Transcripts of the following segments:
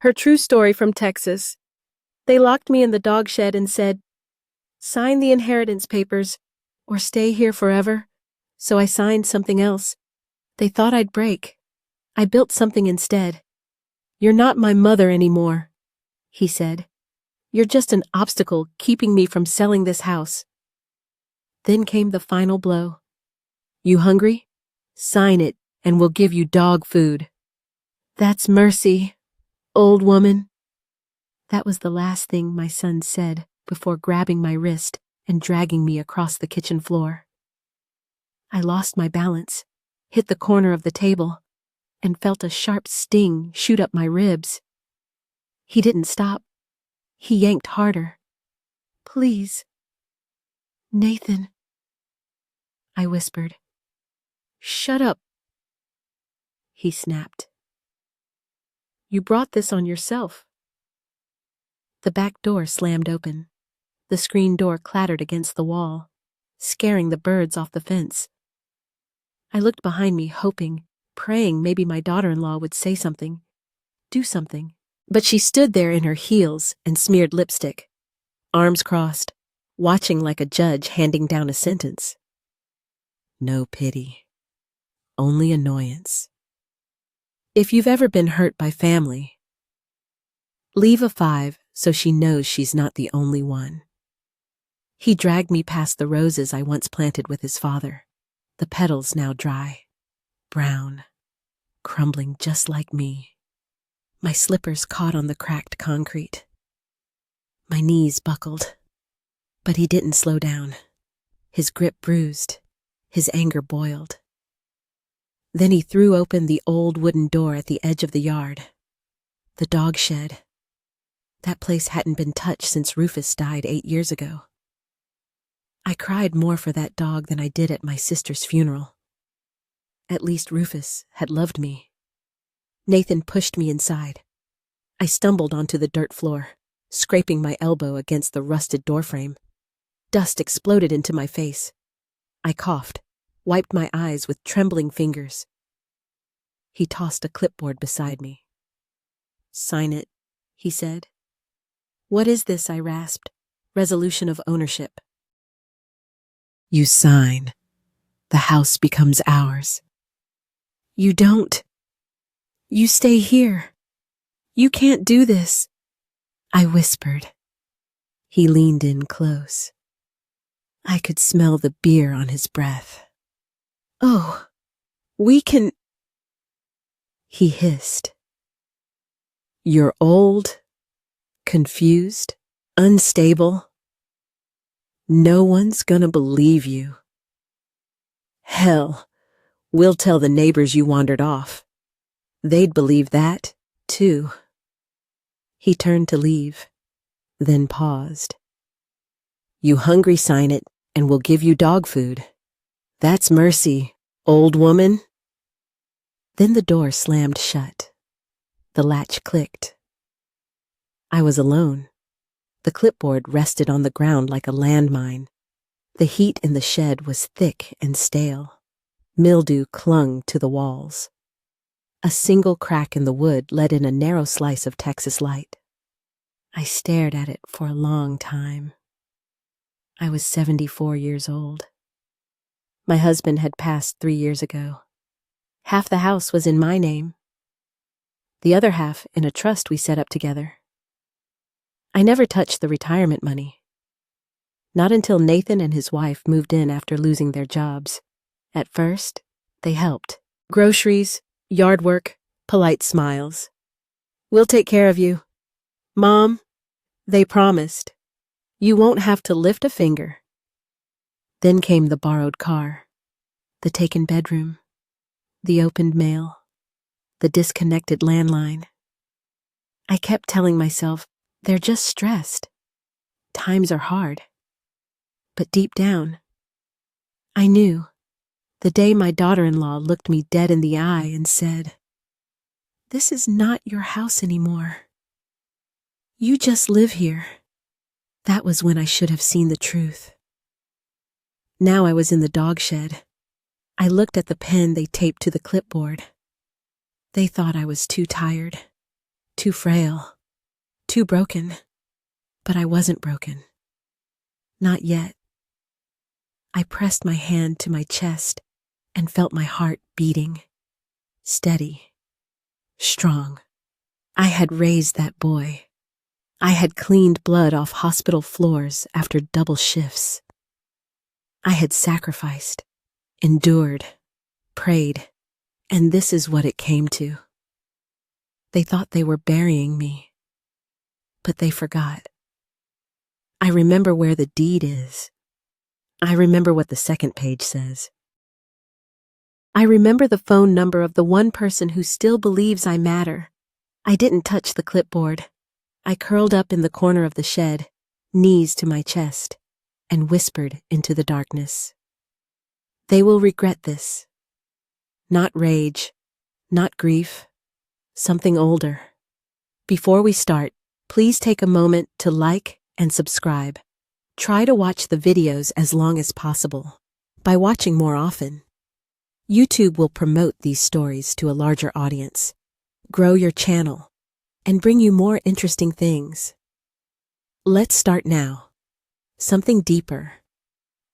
Her true story from Texas. They locked me in the dog shed and said, "Sign the inheritance papers or stay here forever." So I signed something else. They thought I'd break. I built something instead. "You're not my mother anymore," he said. "You're just an obstacle keeping me from selling this house." Then came the final blow. "You hungry? Sign it and we'll give you dog food." "That's mercy, old woman." That was the last thing my son said before grabbing my wrist and dragging me across the kitchen floor. I lost my balance, hit the corner of the table, and felt a sharp sting shoot up my ribs. He didn't stop. He yanked harder. "Please." "Nathan," I whispered. "Shut up," he snapped. "You brought this on yourself." The back door slammed open. The screen door clattered against the wall, scaring the birds off the fence. I looked behind me, hoping, praying maybe my daughter-in-law would say something, do something. But she stood there in her heels and smeared lipstick, arms crossed, watching like a judge handing down a sentence. No pity, only annoyance. If you've ever been hurt by family, leave a 5 so she knows she's not the only one. He dragged me past the roses I once planted with his father, the petals now dry, brown, crumbling just like me. My slippers caught on the cracked concrete. My knees buckled, but he didn't slow down. His grip bruised, his anger boiled. Then he threw open the old wooden door at the edge of the yard. The dog shed. That place hadn't been touched since Rufus died 8 years ago. I cried more for that dog than I did at my sister's funeral. At least Rufus had loved me. Nathan pushed me inside. I stumbled onto the dirt floor, scraping my elbow against the rusted doorframe. Dust exploded into my face. I coughed, wiped my eyes with trembling fingers. He tossed a clipboard beside me. "Sign it," he said. "What is this?" I rasped. "Resolution of ownership." "You sign. The house becomes ours." "You don't. You stay here. You can't do this," I whispered. He leaned in close. I could smell the beer on his breath. "Oh, we can..." He hissed. "You're old, confused, unstable. No one's gonna believe you. Hell, we'll tell the neighbors you wandered off. They'd believe that, too." He turned to leave, then paused. "You hungry, sign it, and we'll give you dog food. That's mercy, old woman." Then the door slammed shut. The latch clicked. I was alone. The clipboard rested on the ground like a landmine. The heat in the shed was thick and stale. Mildew clung to the walls. A single crack in the wood let in a narrow slice of Texas light. I stared at it for a long time. I was 74 years old. My husband had passed 3 years ago. Half the house was in my name. The other half in a trust we set up together. I never touched the retirement money. Not until Nathan and his wife moved in after losing their jobs. At first, they helped. Groceries, yard work, polite smiles. "We'll take care of you. Mom," they promised, "you won't have to lift a finger." Then came the borrowed car, the taken bedroom, the opened mail, the disconnected landline. I kept telling myself, they're just stressed. Times are hard. But deep down, I knew, the day my daughter-in-law looked me dead in the eye and said, "This is not your house anymore. You just live here." That was when I should have seen the truth. Now I was in the dog shed. I looked at the pen they taped to the clipboard. They thought I was too tired, too frail, too broken. But I wasn't broken. Not yet. I pressed my hand to my chest and felt my heart beating. Steady. Strong. I had raised that boy. I had cleaned blood off hospital floors after double shifts. I had sacrificed, endured, prayed, and this is what it came to. They thought they were burying me, but they forgot. I remember where the deed is. I remember what the second page says. I remember the phone number of the one person who still believes I matter. I didn't touch the clipboard. I curled up in the corner of the shed, knees to my chest, and whispered into the darkness. They will regret this. Not rage, not grief, something older. Before we start, please take a moment to like and subscribe. Try to watch the videos as long as possible. By watching more often, YouTube will promote these stories to a larger audience, grow your channel, and bring you more interesting things. Let's start now. Something deeper.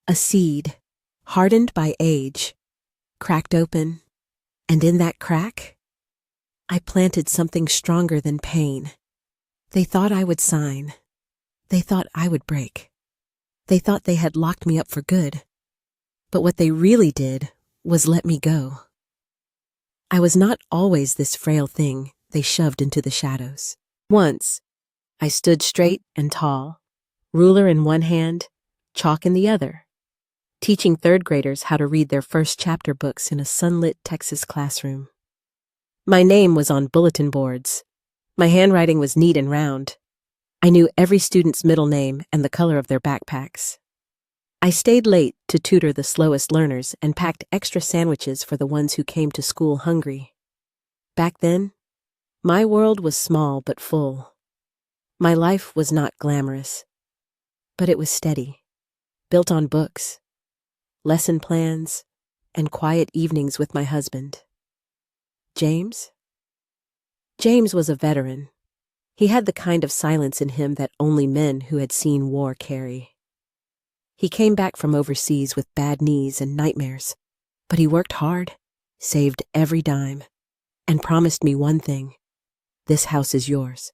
A seed, hardened by age, cracked open, and in that crack, I planted something stronger than pain. They thought I would sign. They thought I would break. They thought they had locked me up for good. But what they really did was let me go. I was not always this frail thing they shoved into the shadows. Once, I stood straight and tall, ruler in one hand, chalk in the other, teaching third graders how to read their first chapter books in a sunlit Texas classroom. My name was on bulletin boards. My handwriting was neat and round. I knew every student's middle name and the color of their backpacks. I stayed late to tutor the slowest learners and packed extra sandwiches for the ones who came to school hungry. Back then, my world was small but full. My life was not glamorous, but it was steady, built on books, lesson plans, and quiet evenings with my husband. James? James was a veteran. He had the kind of silence in him that only men who had seen war carry. He came back from overseas with bad knees and nightmares, but he worked hard, saved every dime, and promised me one thing. This house is yours.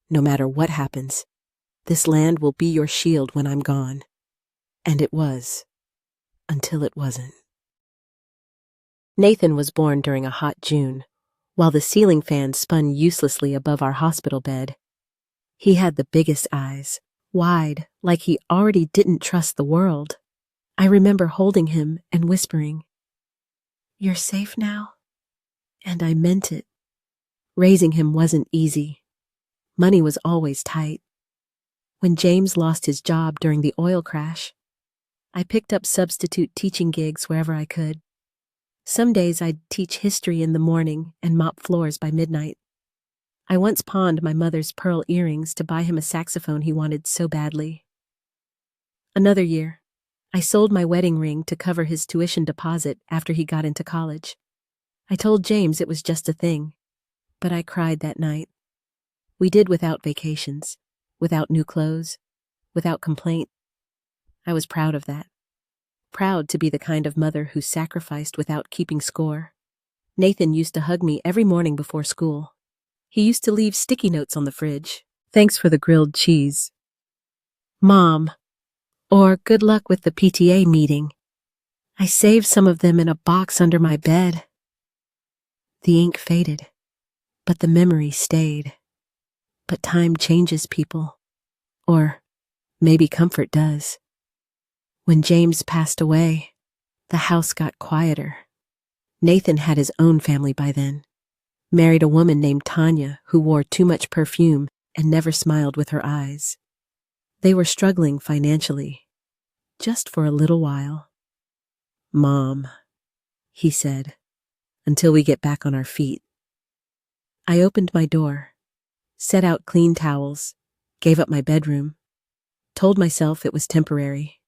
No matter what happens, this land will be your shield when I'm gone. And it was, until it wasn't. Nathan was born during a hot June, while the ceiling fan spun uselessly above our hospital bed. He had the biggest eyes, wide, like he already didn't trust the world. I remember holding him and whispering, "You're safe now?" And I meant it. Raising him wasn't easy. Money was always tight. When James lost his job during the oil crash, I picked up substitute teaching gigs wherever I could. Some days I'd teach history in the morning and mop floors by midnight. I once pawned my mother's pearl earrings to buy him a saxophone he wanted so badly. Another year, I sold my wedding ring to cover his tuition deposit after he got into college. I told James it was just a thing, but I cried that night. We did without vacations, without new clothes, without complaint. I was proud of that. Proud to be the kind of mother who sacrificed without keeping score. Nathan used to hug me every morning before school. He used to leave sticky notes on the fridge. "Thanks for the grilled cheese, Mom," or "Good luck with the PTA meeting." I saved some of them in a box under my bed. The ink faded, but the memory stayed. But time changes people. Or maybe comfort does. When James passed away, the house got quieter. Nathan had his own family by then. Married a woman named Tanya who wore too much perfume and never smiled with her eyes. They were struggling financially, just for a little while. "Mom," he said, "until we get back on our feet." I opened my door, set out clean towels, gave up my bedroom, told myself it was temporary.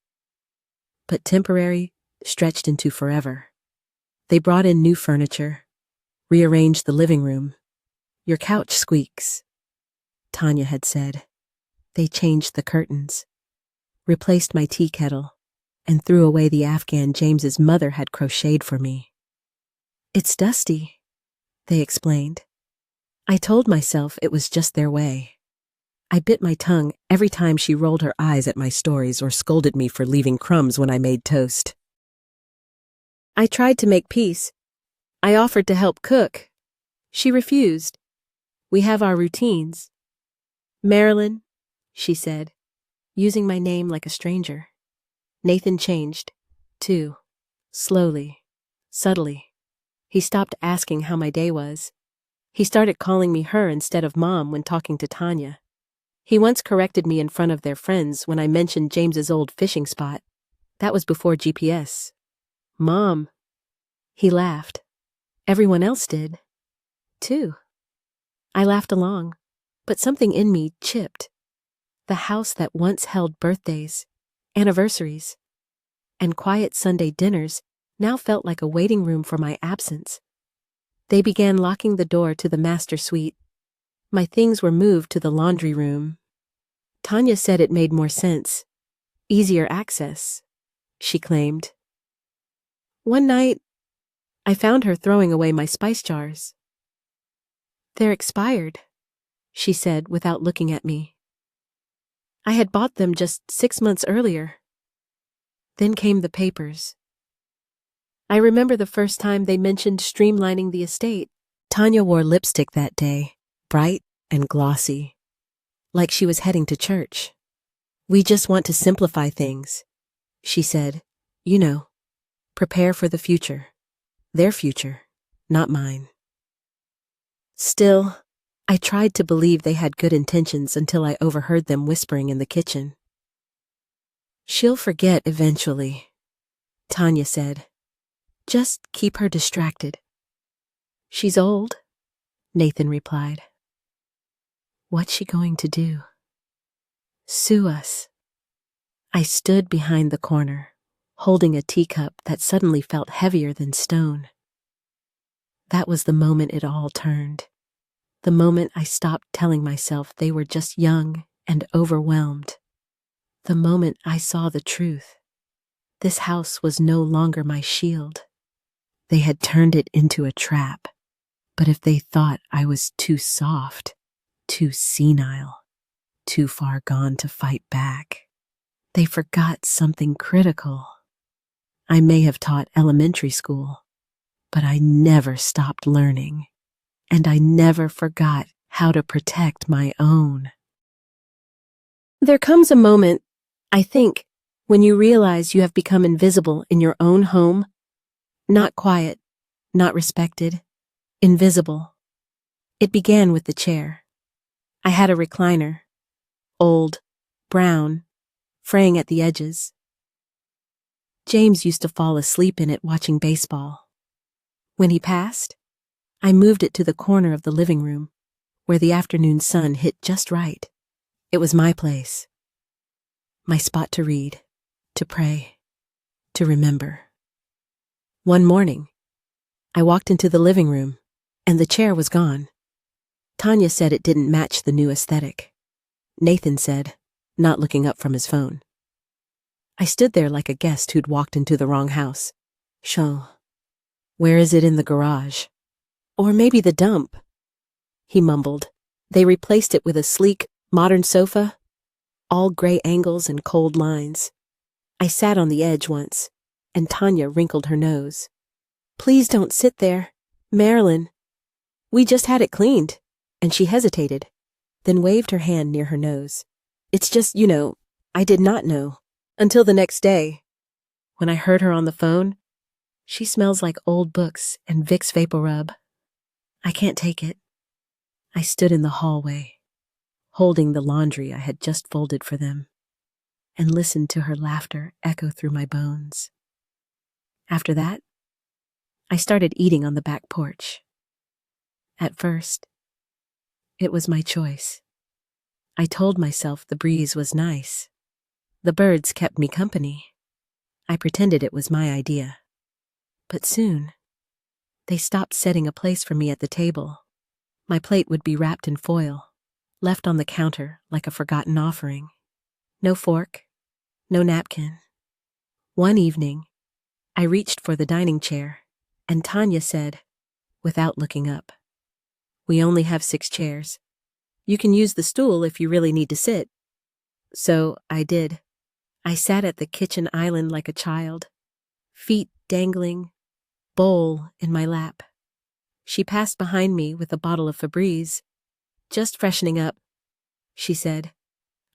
But temporary stretched into forever. They brought in new furniture, rearranged the living room, Your couch squeaks, Tanya had said. They changed the curtains, replaced my tea kettle, and threw away the Afghan James's mother had crocheted for me. It's dusty, they explained. I told myself it was just their way. I bit my tongue every time she rolled her eyes at my stories or scolded me for leaving crumbs when I made toast. I tried to make peace. I offered to help cook. She refused. We have our routines. Marilyn, she said, using my name like a stranger. Nathan changed, too, slowly, subtly. He stopped asking how my day was. He started calling me her instead of Mom when talking to Tanya. He once corrected me in front of their friends when I mentioned James's old fishing spot. That was before GPS. Mom. He laughed. Everyone else did, too. I laughed along, but something in me chipped. The house that once held birthdays, anniversaries, and quiet Sunday dinners now felt like a waiting room for my absence. They began locking the door to the master suite. My things were moved to the laundry room. Tanya said it made more sense. Easier access, she claimed. One night, I found her throwing away my spice jars. They're expired, she said without looking at me. I had bought them just 6 months earlier. Then came the papers. I remember the first time they mentioned streamlining the estate. Tanya wore lipstick that day, bright and glossy, like she was heading to church. We just want to simplify things, she said. You know, prepare for the future. Their future, not mine. Still, I tried to believe they had good intentions until I overheard them whispering in the kitchen. She'll forget eventually, Tanya said. Just keep her distracted. She's old, Nathan replied. What's she going to do? Sue us. I stood behind the corner, holding a teacup that suddenly felt heavier than stone. That was the moment it all turned. The moment I stopped telling myself they were just young and overwhelmed. The moment I saw the truth. This house was no longer my shield. They had turned it into a trap. But if they thought I was too soft, too senile, too far gone to fight back, they forgot something critical. I may have taught elementary school, but I never stopped learning, and I never forgot how to protect my own. There comes a moment, I think, when you realize you have become invisible in your own home. Not quiet, not respected, invisible. It began with the chair. I had a recliner, old, brown, fraying at the edges. James used to fall asleep in it watching baseball. When he passed, I moved it to the corner of the living room, where the afternoon sun hit just right. It was my place. My spot to read, to pray, to remember. One morning, I walked into the living room, and the chair was gone. Tanya said it didn't match the new aesthetic. Nathan said, not looking up from his phone. I stood there like a guest who'd walked into the wrong house. Sho, where is it in the garage? Or maybe the dump? He mumbled. They replaced it with a sleek, modern sofa, all gray angles and cold lines. I sat on the edge once, and Tanya wrinkled her nose. Please don't sit there, Marilyn. We just had it cleaned. And she hesitated, then waved her hand near her nose. It's just, I did not know. Until the next day. When I heard her on the phone, she smells like old books and Vicks VapoRub. I can't take it. I stood in the hallway, holding the laundry I had just folded for them, and listened to her laughter echo through my bones. After that, I started eating on the back porch. At first, it was my choice. I told myself the breeze was nice. The birds kept me company. I pretended it was my idea. But soon, they stopped setting a place for me at the table. My plate would be wrapped in foil, left on the counter like a forgotten offering. No fork, no napkin. One evening, I reached for the dining chair, and Tanya said, without looking up, "We only have 6 chairs. You can use the stool if you really need to sit." So I did. I sat at the kitchen island like a child, feet dangling, bowl in my lap. She passed behind me with a bottle of Febreze. "Just freshening up," she said.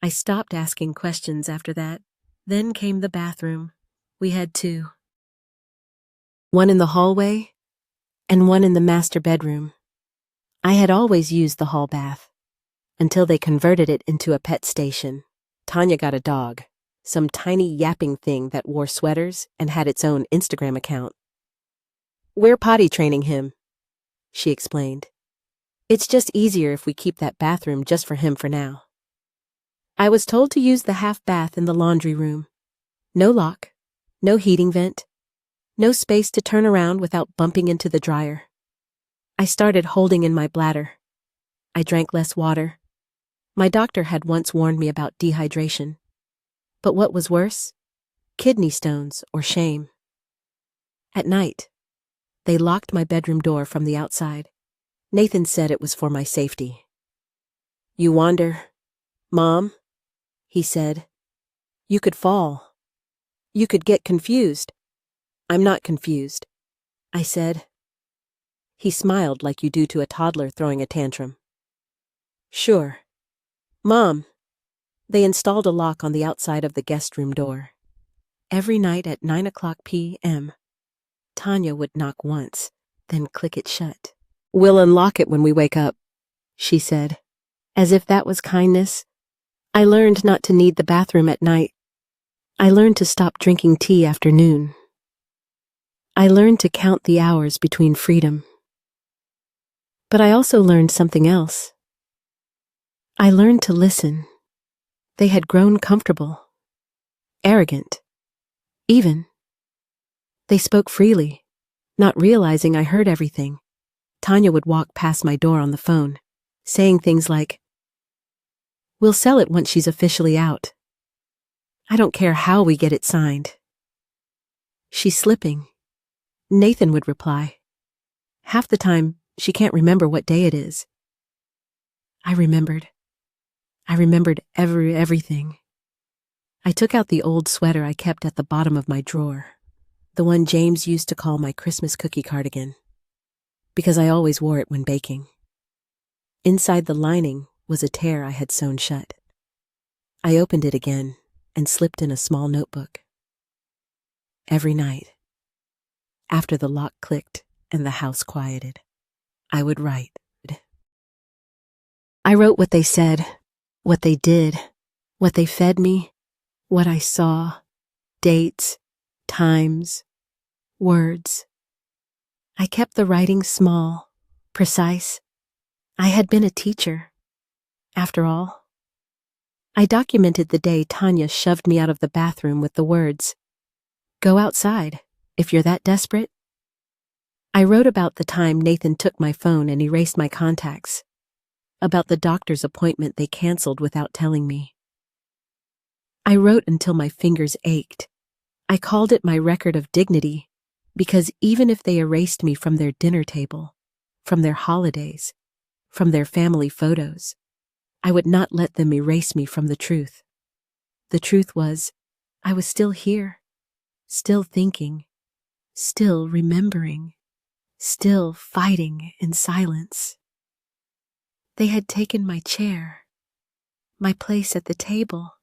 I stopped asking questions after that. Then came the bathroom. We had 2. One in the hallway and one in the master bedroom. I had always used the hall bath until they converted it into a pet station. Tanya got a dog, some tiny yapping thing that wore sweaters and had its own Instagram account. "We're potty training him," she explained. "It's just easier if we keep that bathroom just for him for now." I was told to use the half bath in the laundry room. No lock, no heating vent, no space to turn around without bumping into the dryer. I started holding in my bladder. I drank less water. My doctor had once warned me about dehydration. But what was worse? Kidney stones or shame. At night, they locked my bedroom door from the outside. Nathan said it was for my safety. "You wander, Mom," he said. "You could fall. You could get confused." "I'm not confused," I said. He smiled like you do to a toddler throwing a tantrum. "Sure. Mom." They installed a lock on the outside of the guest room door. Every night at 9:00 p.m., Tanya would knock once, then click it shut. "We'll unlock it when we wake up," she said. As if that was kindness, I learned not to need the bathroom at night. I learned to stop drinking tea after noon. I learned to count the hours between freedom. But I also learned something else. I learned to listen. They had grown comfortable, arrogant, even. They spoke freely, not realizing I heard everything. Tanya would walk past my door on the phone, saying things like, "We'll sell it once she's officially out. I don't care how we get it signed." "She's slipping," Nathan would reply. "Half the time, she can't remember what day it is." I remembered. I remembered everything. I took out the old sweater I kept at the bottom of my drawer, the one James used to call my Christmas cookie cardigan, because I always wore it when baking. Inside the lining was a tear I had sewn shut. I opened it again and slipped in a small notebook. Every night, after the lock clicked and the house quieted, I would write. I wrote what they said, what they did, what they fed me, what I saw, dates, times, words. I kept the writing small, precise. I had been a teacher, after all. I documented the day Tanya shoved me out of the bathroom with the words, "Go outside, if you're that desperate." I wrote about the time Nathan took my phone and erased my contacts, about the doctor's appointment they canceled without telling me. I wrote until my fingers ached. I called it my record of dignity, because even if they erased me from their dinner table, from their holidays, from their family photos, I would not let them erase me from the truth. The truth was, I was still here, still thinking, still remembering, still fighting in silence. They had taken my chair, my place at the table,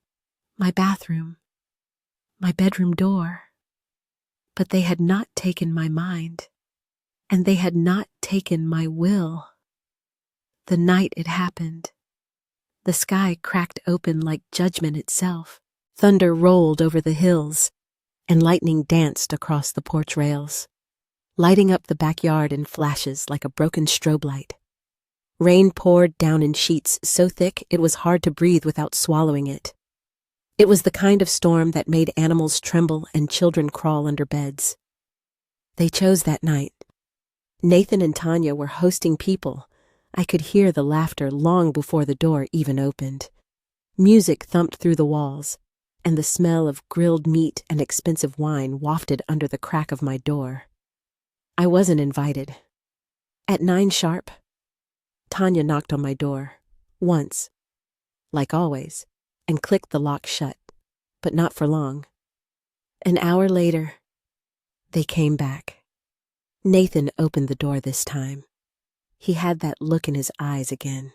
my bathroom, my bedroom door. But they had not taken my mind, and they had not taken my will. The night it happened, the sky cracked open like judgment itself. Thunder rolled over the hills, and lightning danced across the porch rails, lighting up the backyard in flashes like a broken strobe light. Rain poured down in sheets so thick it was hard to breathe without swallowing it. It was the kind of storm that made animals tremble and children crawl under beds. They chose that night. Nathan and Tanya were hosting people I could hear the laughter long before the door even opened. Music thumped through the walls, and the smell of grilled meat and expensive wine wafted under the crack of my door. I wasn't invited. At 9 sharp, Tanya knocked on my door, once, like always, and clicked the lock shut, but not for long. An hour later, they came back. Nathan opened the door this time. He had that look in his eyes again.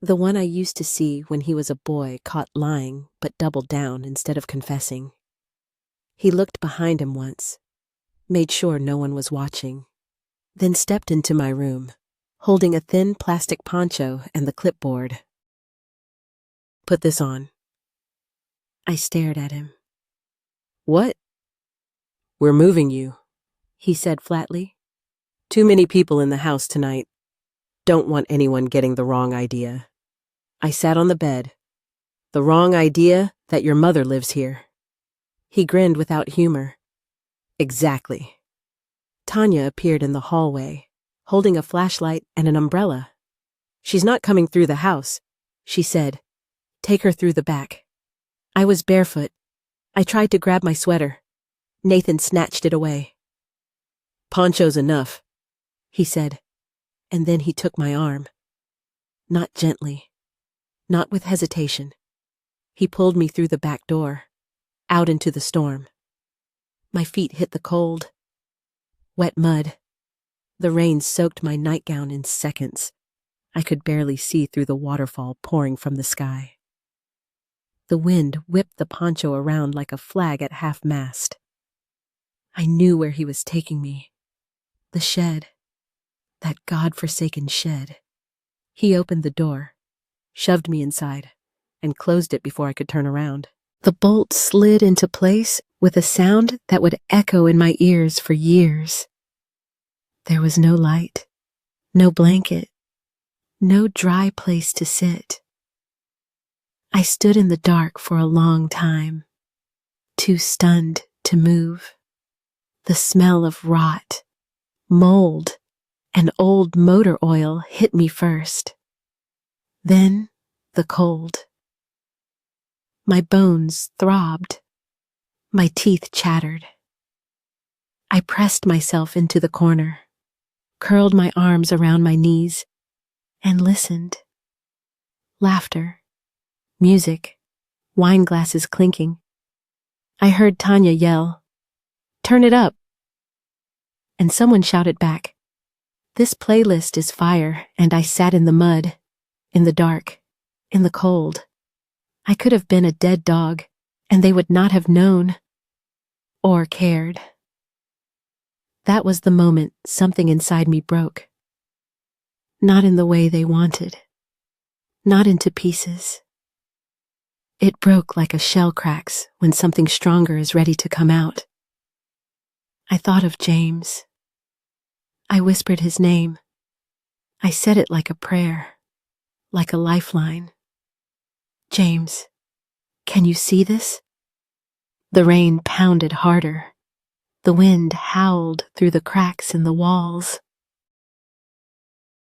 The one I used to see when he was a boy caught lying but doubled down instead of confessing. He looked behind him once, made sure no one was watching, then stepped into my room, holding a thin plastic poncho and the clipboard. "Put this on." I stared at him. "What?" "We're moving you," he said flatly. "Too many people in the house tonight. Don't want anyone getting the wrong idea." I sat on the bed. "The wrong idea that your mother lives here." He grinned without humor. "Exactly." Tanya appeared in the hallway, holding a flashlight and an umbrella. "She's not coming through the house," she said. "Take her through the back." I was barefoot. I tried to grab my sweater. Nathan snatched it away. "Poncho's enough," he said, and then he took my arm. Not gently, not with hesitation. He pulled me through the back door, out into the storm. My feet hit the cold, wet mud. The rain soaked my nightgown in seconds. I could barely see through the waterfall pouring from the sky. The wind whipped the poncho around like a flag at half-mast. I knew where he was taking me. The shed. That God-forsaken shed. He opened the door, shoved me inside, and closed it before I could turn around. The bolt slid into place with a sound that would echo in my ears for years. There was no light, no blanket, no dry place to sit. I stood in the dark for a long time, too stunned to move. The smell of rot, mold, and old motor oil hit me first. Then the cold. My bones throbbed. My teeth chattered. I pressed myself into the corner, curled my arms around my knees, and listened. Laughter, music, wine glasses clinking. I heard Tanya yell, "Turn it up!" And someone shouted back, "This playlist is fire," and I sat in the mud, in the dark, in the cold. I could have been a dead dog, and they would not have known or cared. That was the moment something inside me broke. Not in the way they wanted, not into pieces. It broke like a shell cracks when something stronger is ready to come out. I thought of James. I whispered his name. I said it like a prayer, like a lifeline. "James, can you see this?" The rain pounded harder. The wind howled through the cracks in the walls.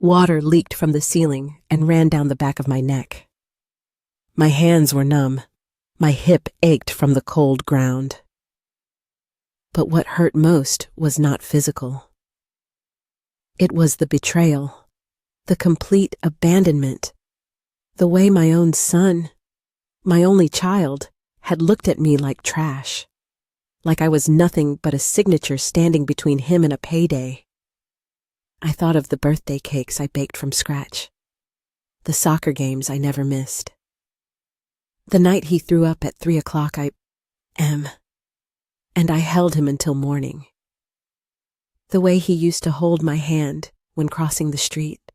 Water leaked from the ceiling and ran down the back of my neck. My hands were numb. My hip ached from the cold ground. But what hurt most was not physical. It was the betrayal, the complete abandonment, the way my own son, my only child, had looked at me like trash, like I was nothing but a signature standing between him and a payday. I thought of the birthday cakes I baked from scratch, the soccer games I never missed. The night he threw up at 3 o'clock, and I held him until morning. The way he used to hold my hand when crossing the street.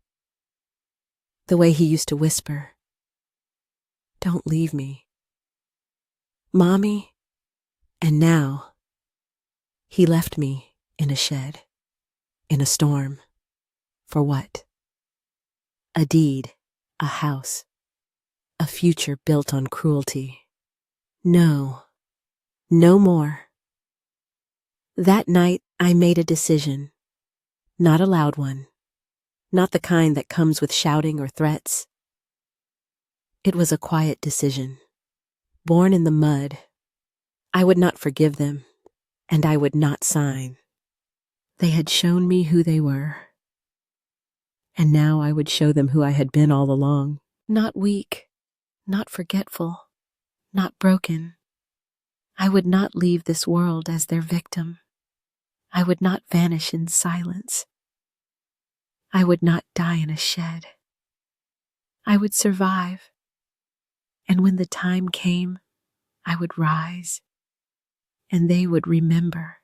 The way he used to whisper, "Don't leave me, Mommy." And now, he left me in a shed, in a storm. For what? A deed, a house, a future built on cruelty. No, no more. That night I made a decision, not a loud one, not the kind that comes with shouting or threats. It was a quiet decision, born in the mud. I would not forgive them, and I would not sign. They had shown me who they were, and now I would show them who I had been all along. Not weak, not forgetful, not broken. I would not leave this world as their victim. I would not vanish in silence. I would not die in a shed. I would survive, and when the time came, I would rise, and they would remember.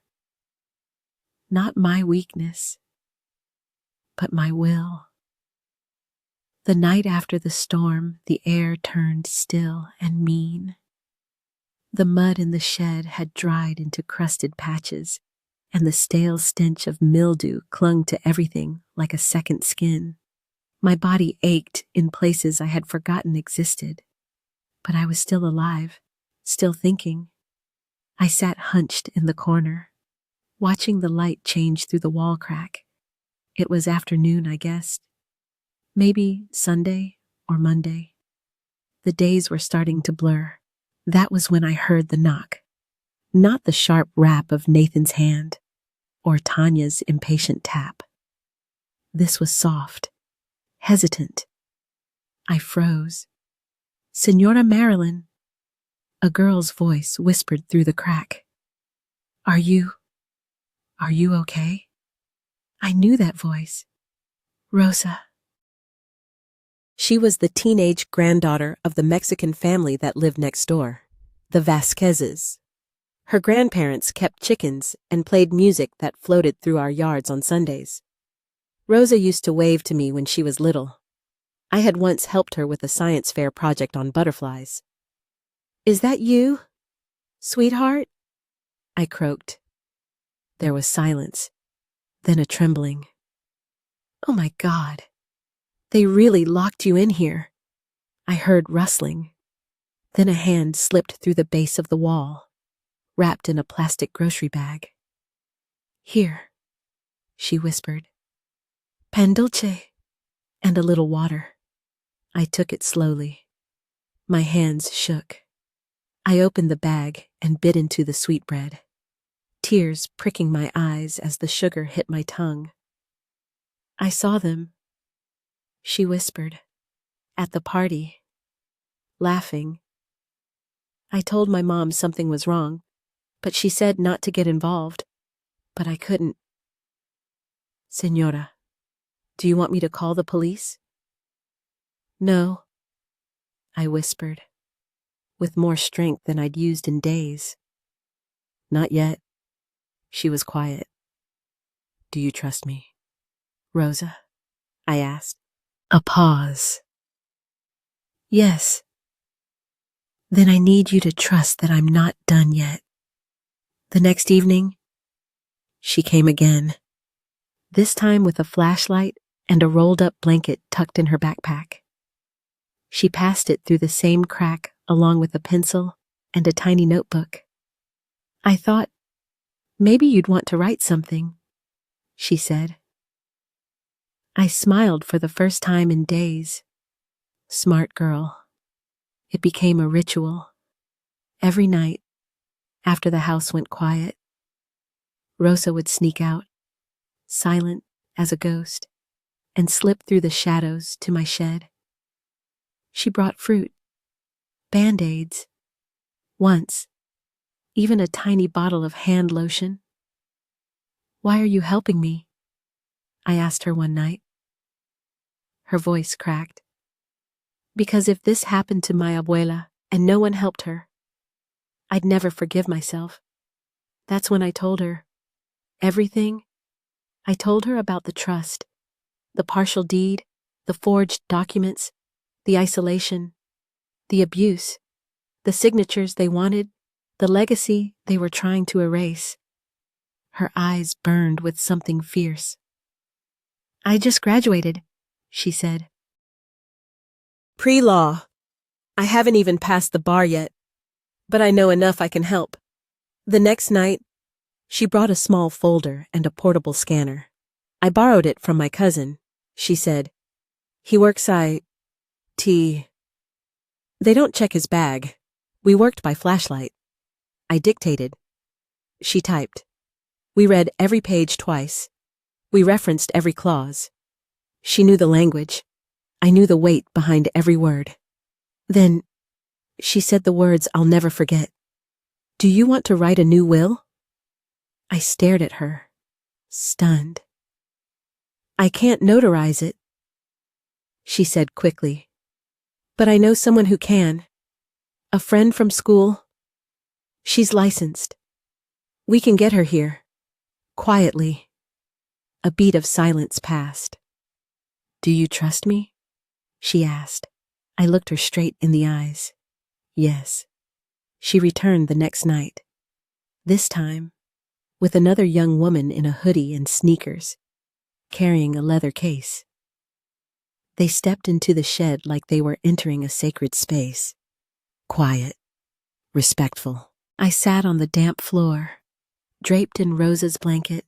Not my weakness, but my will. The night after the storm, the air turned still and mean. The mud in the shed had dried into crusted patches, and the stale stench of mildew clung to everything like a second skin. My body ached in places I had forgotten existed, but I was still alive, still thinking. I sat hunched in the corner, watching the light change through the wall crack. It was afternoon, I guessed. Maybe Sunday or Monday. The days were starting to blur. That was when I heard the knock. Not the sharp rap of Nathan's hand or Tanya's impatient tap. This was soft, hesitant. I froze. "Senora Marilyn," a girl's voice whispered through the crack. Are you okay?" I knew that voice. Rosa. She was the teenage granddaughter of the Mexican family that lived next door, the Vasquezes. Her grandparents kept chickens and played music that floated through our yards on Sundays. Rosa used to wave to me when she was little. I had once helped her with a science fair project on butterflies. "Is that you, sweetheart?" I croaked. There was silence, then a trembling. "Oh my God, they really locked you in here." I heard rustling. Then a hand slipped through the base of the wall, wrapped in a plastic grocery bag. "Here," she whispered. "Pan dulce," and a little water. I took it slowly. My hands shook. I opened the bag and bit into the sweetbread, tears pricking my eyes as the sugar hit my tongue. "I saw them," she whispered, "at the party, laughing. I told my mom something was wrong, but she said not to get involved, but I couldn't." "Señora, do you want me to call the police?" "No," I whispered, with more strength than I'd used in days. "Not yet." She was quiet. "Do you trust me, Rosa?" I asked. A pause. "Yes." "Then I need you to trust that I'm not done yet." The next evening, she came again, this time with a flashlight and a rolled-up blanket tucked in her backpack. She passed it through the same crack along with a pencil and a tiny notebook. "I thought, maybe you'd want to write something," she said. I smiled for the first time in days. Smart girl. It became a ritual. Every night, after the house went quiet, Rosa would sneak out, silent as a ghost, and slip through the shadows to my shed. She brought fruit, Band-Aids, once, even a tiny bottle of hand lotion. "Why are you helping me?" I asked her one night. Her voice cracked. "Because if this happened to my abuela and no one helped her, I'd never forgive myself." That's when I told her everything. I told her about the trust, the partial deed, the forged documents, the isolation, the abuse, the signatures they wanted, the legacy they were trying to erase. Her eyes burned with something fierce. "I just graduated," she said. "Pre-law. I haven't even passed the bar yet, but I know enough I can help." The next night, she brought a small folder and a portable scanner. I borrowed it from my cousin. she said. He works IT. They don't check his bag. We worked by flashlight. I dictated. She typed. We read every page twice. We referenced every clause. She knew the language. I knew the weight behind every word. Then, she said the words I'll never forget. Do you want to write a new will? I stared at her, stunned. I can't notarize it, she said quickly. But I know someone who can. A friend from school. She's licensed. We can get her here. Quietly. A beat of silence passed. Do you trust me? She asked. I looked her straight in the eyes. Yes. She returned the next night. This time, with another young woman in a hoodie and sneakers, carrying a leather case. They stepped into the shed like they were entering a sacred space. Quiet, respectful. I sat on the damp floor, draped in Rosa's blanket,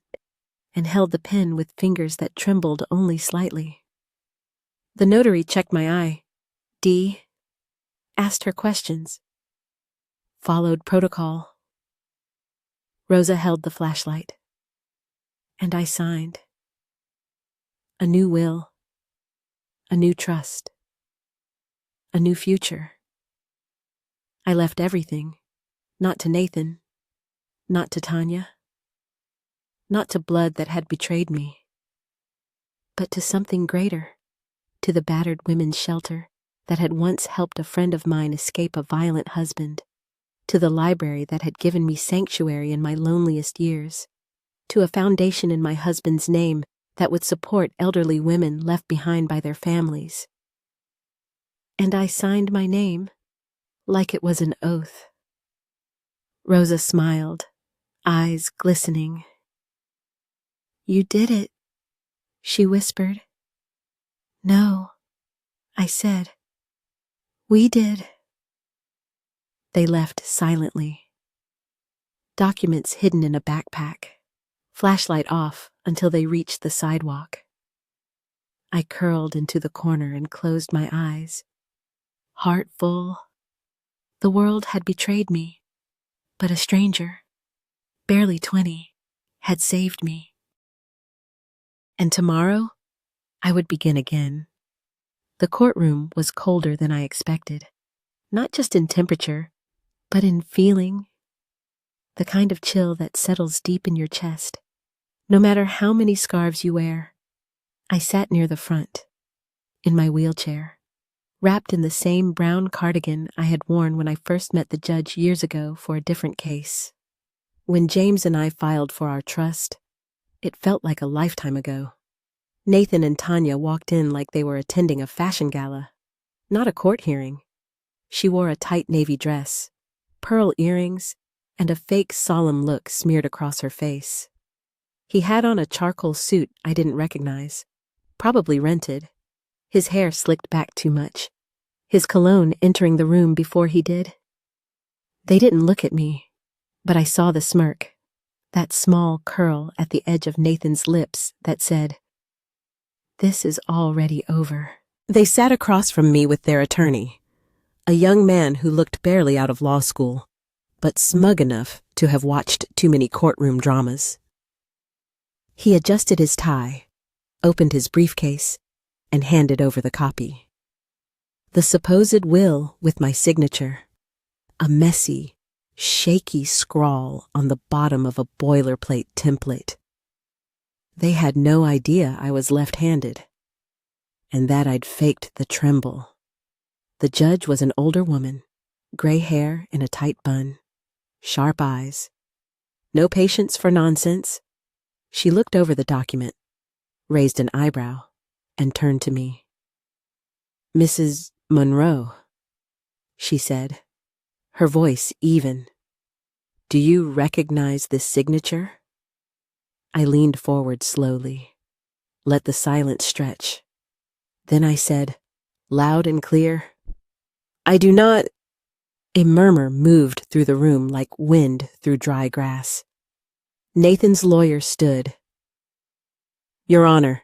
and held the pen with fingers that trembled only slightly. The notary checked my eye. D. Asked her questions. Followed protocol. Rosa held the flashlight. And I signed. A new will. A new trust. A new future. I left everything. Not to Nathan. Not to Tanya. Not to blood that had betrayed me. But to something greater. To the battered women's shelter that had once helped a friend of mine escape a violent husband. To the library that had given me sanctuary in my loneliest years. To a foundation in my husband's name that would support elderly women left behind by their families. And I signed my name like it was an oath. Rosa smiled, eyes glistening. You did it, she whispered. No, I said. We did. They left silently. Documents hidden in a backpack, flashlight off until they reached the sidewalk. I curled into the corner and closed my eyes. Heart full. The world had betrayed me, but a stranger, barely 20, had saved me. And tomorrow, I would begin again. The courtroom was colder than I expected, not just in temperature, but in feeling. The kind of chill that settles deep in your chest, no matter how many scarves you wear. I sat near the front, in my wheelchair, wrapped in the same brown cardigan I had worn when I first met the judge years ago for a different case. When James and I filed for our trust, it felt like a lifetime ago. Nathan and Tanya walked in like they were attending a fashion gala, not a court hearing. She wore a tight navy dress, pearl earrings, and a fake solemn look smeared across her face. He had on a charcoal suit I didn't recognize, probably rented, his hair slicked back too much, his cologne entering the room before he did. They didn't look at me, but I saw the smirk, that small curl at the edge of Nathan's lips that said, "This is already over." They sat across from me with their attorney, a young man who looked barely out of law school, but smug enough to have watched too many courtroom dramas. He adjusted his tie, opened his briefcase, and handed over the copy. The supposed will with my signature, a messy, shaky scrawl on the bottom of a boilerplate template. They had no idea I was left-handed, and that I'd faked the tremble. The judge was an older woman, gray hair in a tight bun, sharp eyes. No patience for nonsense. She looked over the document, raised an eyebrow, and turned to me. "Mrs. Monroe," she said, her voice even. "Do you recognize this signature?" I leaned forward slowly, let the silence stretch. Then I said, loud and clear, "I do not." A murmur moved through the room like wind through dry grass. Nathan's lawyer stood. "Your Honor,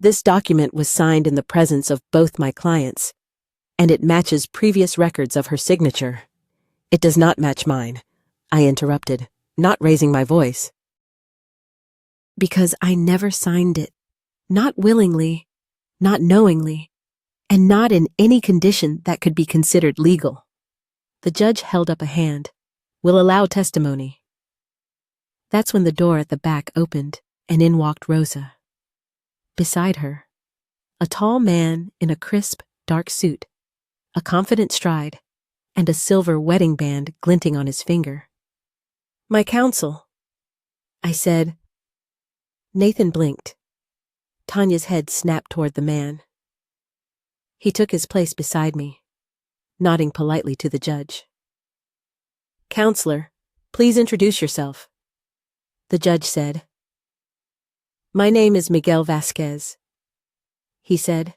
This document was signed in the presence of both my clients, and it matches previous records of her signature. It does not match mine, I interrupted, not raising my voice. Because I never signed it, not willingly, not knowingly, and not in any condition that could be considered legal. The judge held up a hand. Will allow testimony. That's when the door at the back opened, and in walked Rosa. Beside her, a tall man in a crisp, dark suit, a confident stride, and a silver wedding band glinting on his finger. My counsel, I said. Nathan blinked. Tanya's head snapped toward the man. He took his place beside me, nodding politely to the judge. Counselor, please introduce yourself. The judge said. My name is Miguel Vasquez, he said.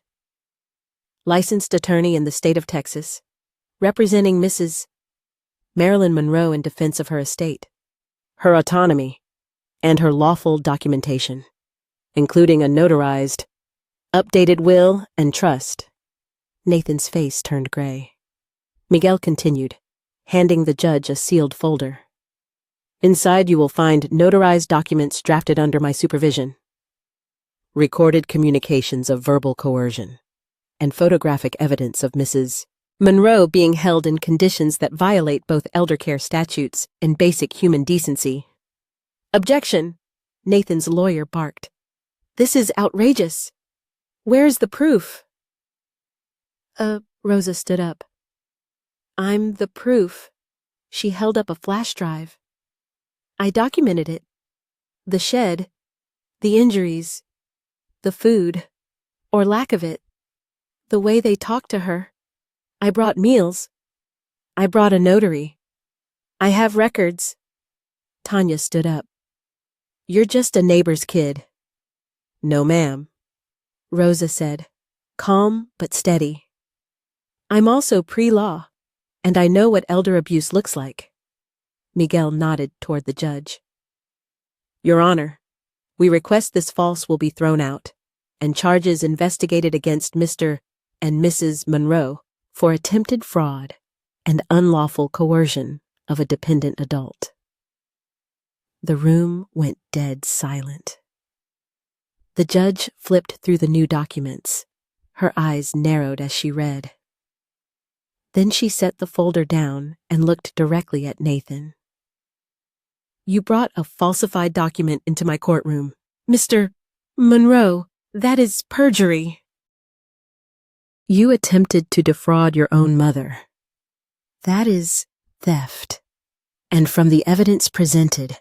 Licensed attorney in the state of Texas, representing Mrs. Marilyn Monroe in defense of her estate, her autonomy, and her lawful documentation, including a notarized, updated will and trust. Nathan's face turned gray. Miguel continued, handing the judge a sealed folder. Inside you will find notarized documents drafted under my supervision, recorded communications of verbal coercion, and photographic evidence of Mrs. Monroe being held in conditions that violate both eldercare statutes and basic human decency. Objection, Nathan's lawyer barked. This is outrageous. Where's the proof? Rosa stood up. I'm the proof. She held up a flash drive. I documented it. The shed, the injuries, the food, or lack of it, the way they talked to her. I brought meals. I brought a notary. I have records. Tanya stood up. You're just a neighbor's kid. No, ma'am, Rosa said, calm but steady. I'm also pre-law, and I know what elder abuse looks like. Miguel nodded toward the judge. Your Honor, we request this false will be thrown out, and charges investigated against Mr. and Mrs. Monroe for attempted fraud and unlawful coercion of a dependent adult. The room went dead silent. The judge flipped through the new documents. Her eyes narrowed as she read. Then she set the folder down and looked directly at Nathan. You brought a falsified document into my courtroom. Mr. Monroe, that is perjury. You attempted to defraud your own mother. That is theft. And from the evidence presented,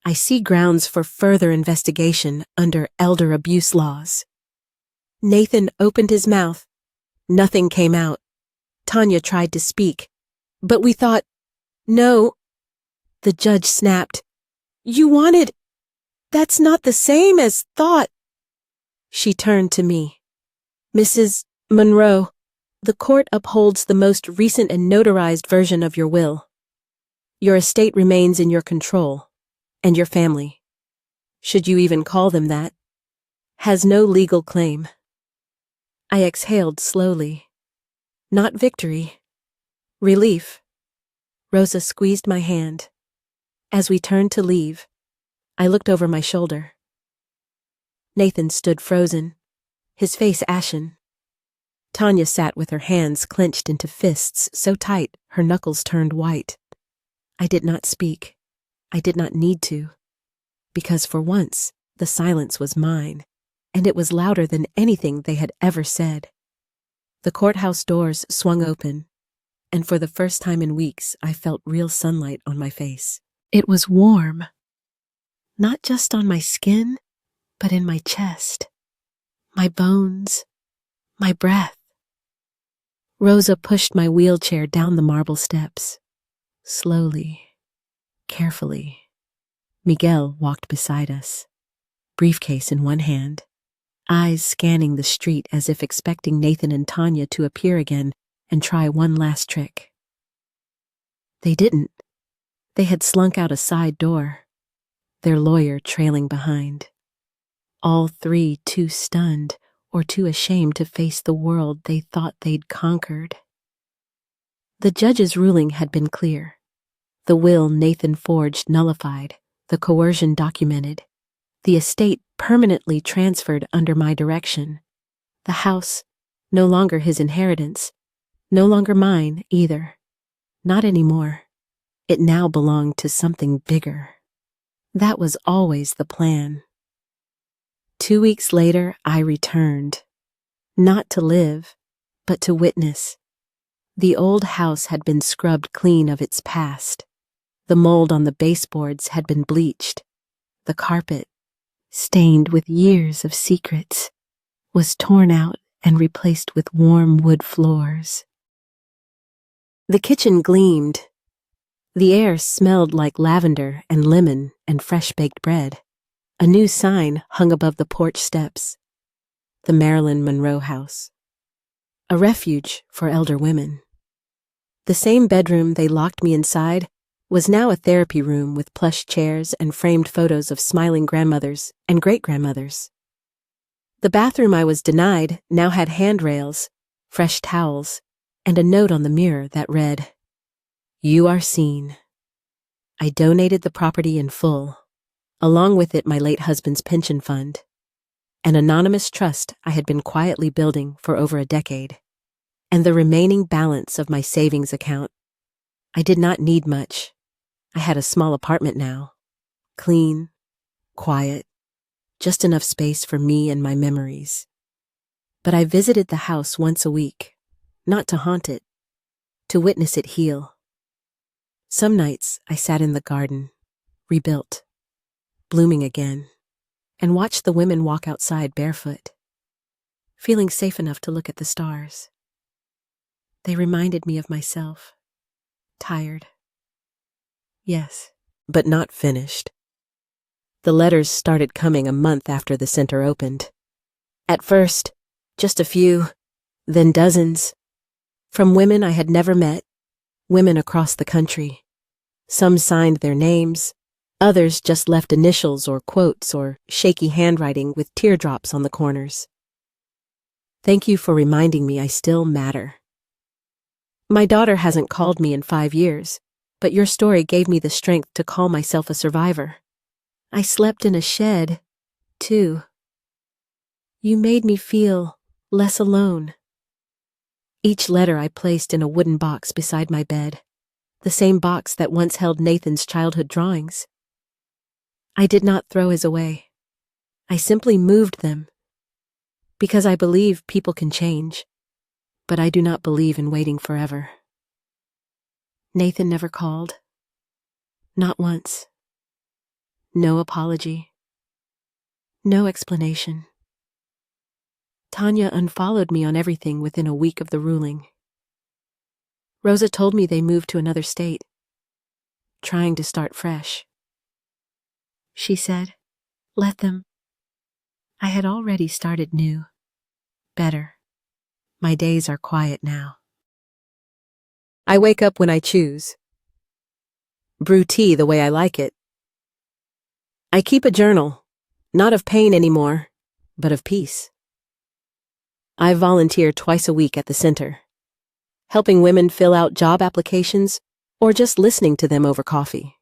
I see grounds for further investigation under elder abuse laws. Nathan opened his mouth. Nothing came out. Tanya tried to speak, but we thought, no. The judge snapped. You wanted. That's not the same as thought. She turned to me. Mrs. Monroe, the court upholds the most recent and notarized version of your will. Your estate remains in your control, and your family, should you even call them that, has no legal claim. I exhaled slowly. Not victory. Relief. Rosa squeezed my hand. As we turned to leave, I looked over my shoulder. Nathan stood frozen, his face ashen. Tanya sat with her hands clenched into fists so tight her knuckles turned white. I did not speak. I did not need to, because for once the silence was mine, and it was louder than anything they had ever said. The courthouse doors swung open, and for the first time in weeks I felt real sunlight on my face. It was warm, not just on my skin, but in my chest, my bones, my breath. Rosa pushed my wheelchair down the marble steps, slowly, carefully. Miguel walked beside us, briefcase in one hand, eyes scanning the street as if expecting Nathan and Tanya to appear again and try one last trick. They didn't. They had slunk out a side door, their lawyer trailing behind. all three too stunned or too ashamed to face the world they thought they'd conquered. The judge's ruling had been clear. The will Nathan forged nullified, the coercion documented, the estate permanently transferred under my direction. The house, no longer his inheritance, no longer mine either. Not anymore. It now belonged to something bigger. That was always the plan. 2 weeks later, I returned. Not to live, but to witness. The old house had been scrubbed clean of its past. The mold on the baseboards had been bleached. The carpet, stained with years of secrets, was torn out and replaced with warm wood floors. The kitchen gleamed. The air smelled like lavender and lemon and fresh-baked bread. A new sign hung above the porch steps. The Marilyn Monroe House. A refuge for elder women. The same bedroom they locked me inside was now a therapy room with plush chairs and framed photos of smiling grandmothers and great-grandmothers. The bathroom I was denied now had handrails, fresh towels, and a note on the mirror that read, "You are seen." I donated the property in full, along with it my late husband's pension fund, an anonymous trust I had been quietly building for over a decade, and the remaining balance of my savings account. I did not need much. I had a small apartment now, clean, quiet, just enough space for me and my memories. But I visited the house once a week, not to haunt it, to witness it heal. Some nights I sat in the garden, rebuilt, blooming again, and watched the women walk outside barefoot, feeling safe enough to look at the stars. They reminded me of myself, tired. Yes, but not finished. The letters started coming a month after the center opened. At first, just a few, then dozens, from women I had never met, women across the country. Some signed their names, others just left initials or quotes or shaky handwriting with teardrops on the corners. Thank you for reminding me I still matter. My daughter hasn't called me in 5 years, but your story gave me the strength to call myself a survivor. I slept in a shed, too. You made me feel less alone. Each letter I placed in a wooden box beside my bed, the same box that once held Nathan's childhood drawings. I did not throw his away. I simply moved them, because I believe people can change, but I do not believe in waiting forever. Nathan never called. Not once. No apology. No explanation. Tanya unfollowed me on everything within a week of the ruling. Rosa told me they moved to another state, trying to start fresh. She said, "Let them." I had already started new. Better. My days are quiet now. I wake up when I choose. Brew tea the way I like it. I keep a journal, not of pain anymore, but of peace. I volunteer twice a week at the center, helping women fill out job applications or just listening to them over coffee.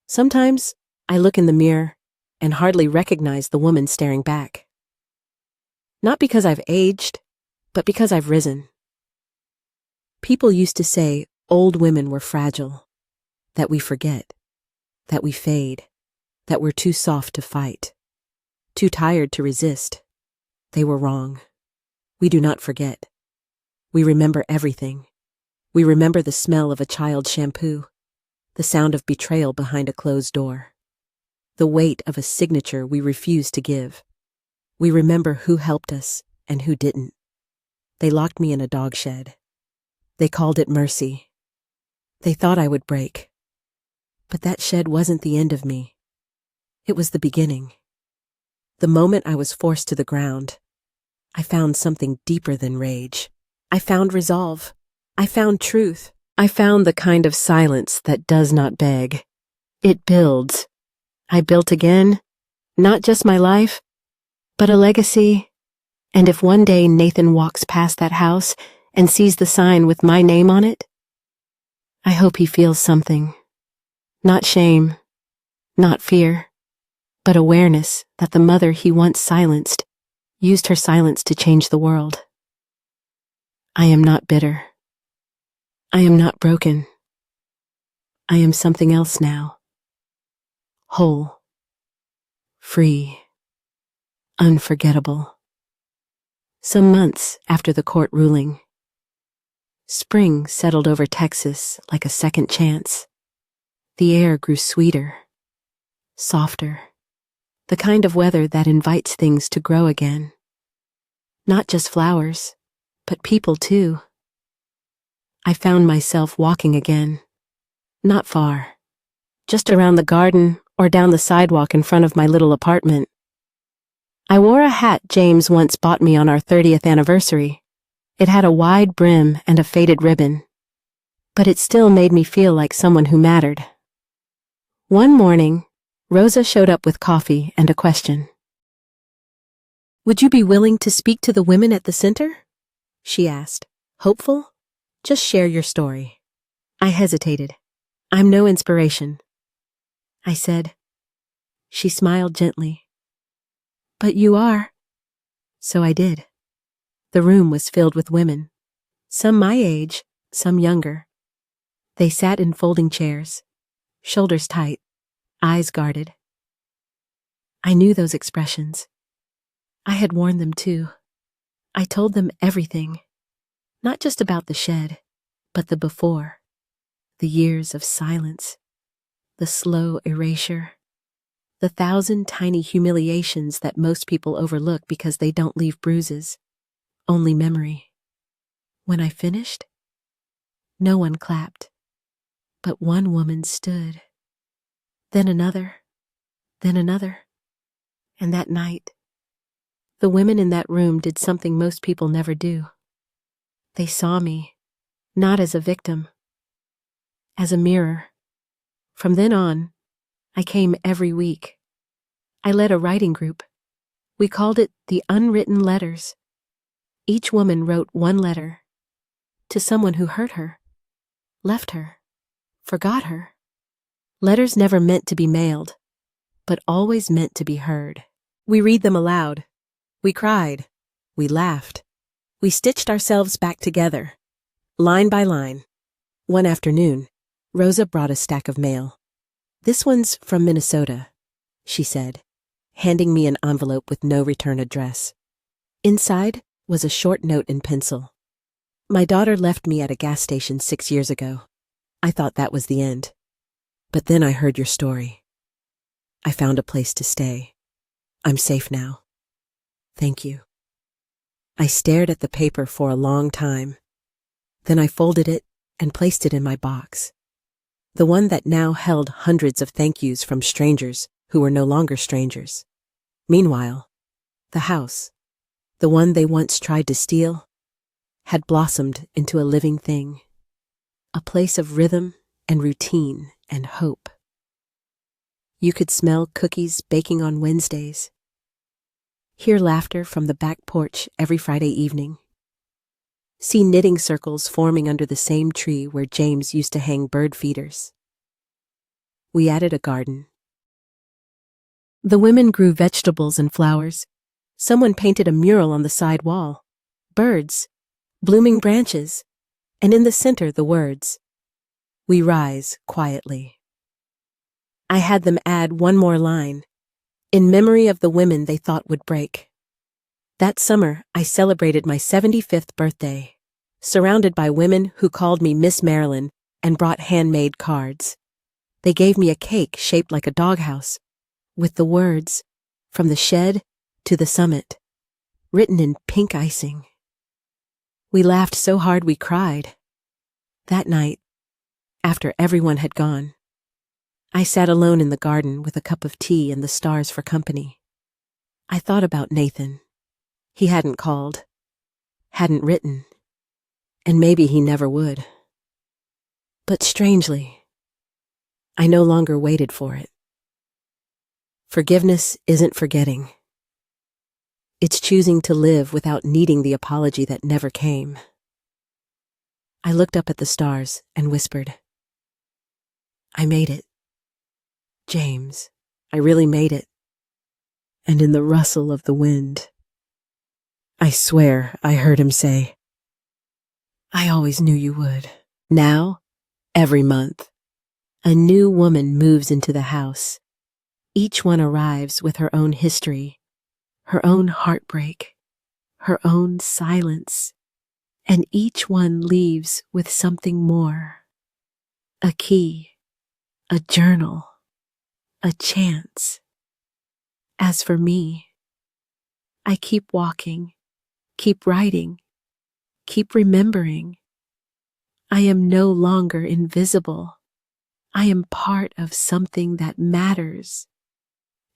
Sometimes I look in the mirror and hardly recognize the woman staring back. Not because I've aged, but because I've risen. People used to say old women were fragile, that we forget, that we fade, that we're too soft to fight, too tired to resist. They were wrong. We do not forget. We remember everything. We remember the smell of a child's shampoo, the sound of betrayal behind a closed door, the weight of a signature we refuse to give. We remember who helped us and who didn't. They locked me in a dog shed. They called it mercy. They thought I would break. But that shed wasn't the end of me. It was the beginning. The moment I was forced to the ground, I found something deeper than rage. I found resolve. I found truth. I found the kind of silence that does not beg. It builds. I built again, Not just my life, but a legacy. And if one day Nathan walks past that house and sees the sign with my name on it, I hope he feels something. Not shame, not fear, but awareness that the mother he once silenced used her silence to change the world. I am not bitter. I am not broken. I am something else now. Whole. Free. Unforgettable. Some months after the court ruling, spring settled over Texas like a second chance. The air grew sweeter, softer, the kind of weather that invites things to grow again. Not just flowers, but people too. I found myself walking again. Not far. Just around the garden or down the sidewalk in front of my little apartment. I wore a hat James once bought me on our 30th anniversary. It had a wide brim and a faded ribbon, but it still made me feel like someone who mattered. One morning, Rosa showed up with coffee and a question. "Would you be willing to speak to the women at the center?" she asked. "Hopeful? Just share your story." I hesitated. "I'm no inspiration," I said. She smiled gently. "But you are." So I did. The room was filled with women, some my age, some younger. They sat in folding chairs, shoulders tight, eyes guarded. I knew those expressions. I had worn them too. I told them everything, not just about the shed, but the before, the years of silence, the slow erasure, the 1,000 tiny humiliations that most people overlook because they don't leave bruises, only memory. When I finished, no one clapped, but one woman stood, then another, and that night, the women in that room did something most people never do. They saw me, not as a victim, as a mirror. From then on, I came every week. I led a writing group. We called it the Unwritten Letters. Each woman wrote one letter to someone who hurt her, left her, forgot her. Letters never meant to be mailed, but always meant to be heard. We read them aloud. We cried. We laughed. We stitched ourselves back together, line by line. One afternoon, Rosa brought a stack of mail. "This one's from Minnesota," she said, handing me an envelope with no return address. Inside was a short note in pencil. "My daughter left me at a gas station 6 years ago. I thought that was the end. But then I heard your story. I found a place to stay. I'm safe now. Thank you." I stared at the paper for a long time. Then I folded it and placed it in my box. The one that now held hundreds of thank yous from strangers who were no longer strangers. Meanwhile, the house, the one they once tried to steal, had blossomed into a living thing. A place of rhythm and routine and hope. You could smell cookies baking on Wednesdays. Hear laughter from the back porch every Friday evening. See knitting circles forming under the same tree where James used to hang bird feeders. We added a garden. The women grew vegetables and flowers. Someone painted a mural on the side wall. Birds, blooming branches, and in the center the words, "We rise quietly." I had them add one more line, in memory of the women they thought would break. That summer, I celebrated my 75th birthday, surrounded by women who called me Miss Marilyn and brought handmade cards. They gave me a cake shaped like a doghouse, with the words, "From the shed to the summit," written in pink icing. We laughed so hard we cried. That night, after everyone had gone, I sat alone in the garden with a cup of tea and the stars for company. I thought about Nathan. He hadn't called, hadn't written, and maybe he never would. But strangely, I no longer waited for it. Forgiveness isn't forgetting. It's choosing to live without needing the apology that never came. I looked up at the stars and whispered, I made it. James, I really made it. And in the rustle of the wind, I swear I heard him say, I always knew you would. Now, every month, a new woman moves into the house. Each one arrives with her own history, her own heartbreak, her own silence, and each one leaves with something more. A key, a journal, a chance. As for me, I keep walking, keep writing, keep remembering. I am no longer invisible. I am part of something that matters.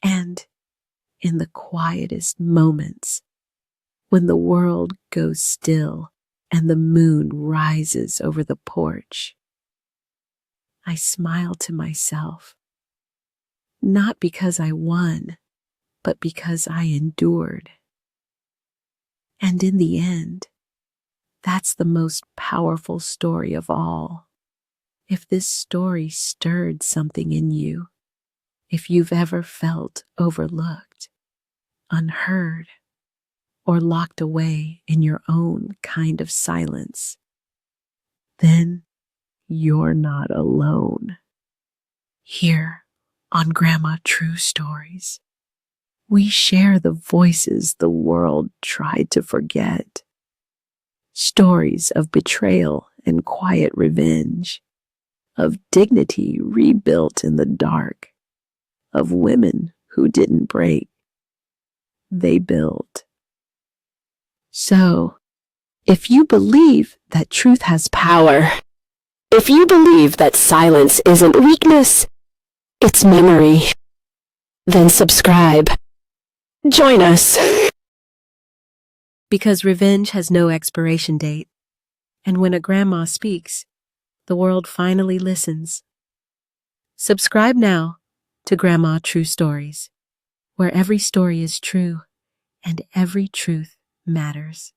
And in the quietest moments, when the world goes still and the moon rises over the porch, I smile to myself, not because I won, but because I endured. And in the end, that's the most powerful story of all. If this story stirred something in you, if you've ever felt overlooked, unheard, or locked away in your own kind of silence, then you're not alone. Here on Grandma True Stories, we share the voices the world tried to forget. Stories of betrayal and quiet revenge, of dignity rebuilt in the dark, of women who didn't break, they built. So, if you believe that truth has power, if you believe that silence isn't weakness, it's memory, then subscribe. Join us. Because revenge has no expiration date, and when a grandma speaks, the world finally listens. Subscribe now to Grandma True Stories, where every story is true and every truth matters.